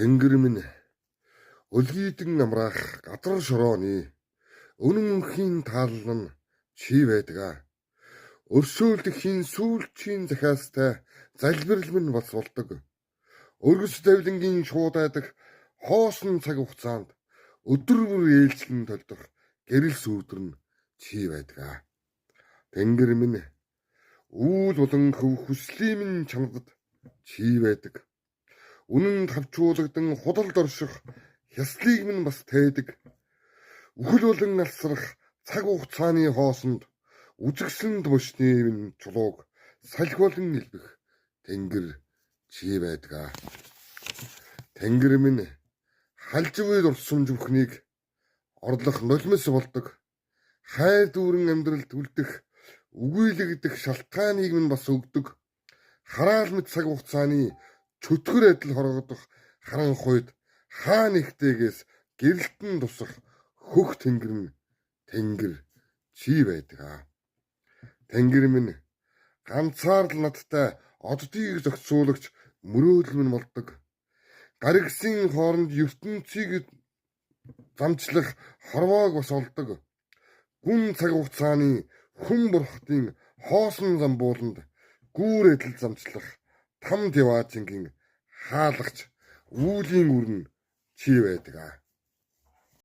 Тэнгэр минь өлгийдэн амраах газар шорооны өнөн өнхийн таалал нь чи байдаг. Өршөөлдөхийн сүүлчийн захиастай залбирал минь бас болдог. Өргөс давлингийн шуудайдах хоосон цаг хугацаанд өдөр бүр ээлжлэн толдох гэрэл сүйдэр нь чи байдаг. Тэнгэр минь үүл болон хүслийн минь чанадад чи байдаг. Үнэн тавчуулагдан худалд орших хяслыг минь бас тээдэг. Үхэл болон алсрах цаг хугацааны хоосонд үзэгсэнд бошны минь чулууг салхи болон илбэх тэнгэр чи байдаг. Тэнгэр минь халживыг урсамж бүхнийг орлох нулимс болдог. Хайр дүүрэн амьдралд үлдэх үгүйлэгдэх шалтгааныг минь бас өгдөг. Хараал мэт цаг хугацааны чөтгөр адил хорогдох харанхуйд хаа нэгтэйгээс гэрэлтэн тусах хөх тэнгэр нь тэнгэр чи байдаг. Тэнгэр минь ганцаар л надтай оддыг зохицуулагч мөрөөдөл минь болдог. Гаригсын хооронд ертөнцийг замчлах хорвоог бас олдог. Гүн цаг хугацааны хүн бурхтын хоосон замбууланд гүүр адил замчлах там деваажингийн хаалгач үүлийн үрн чи байдаг.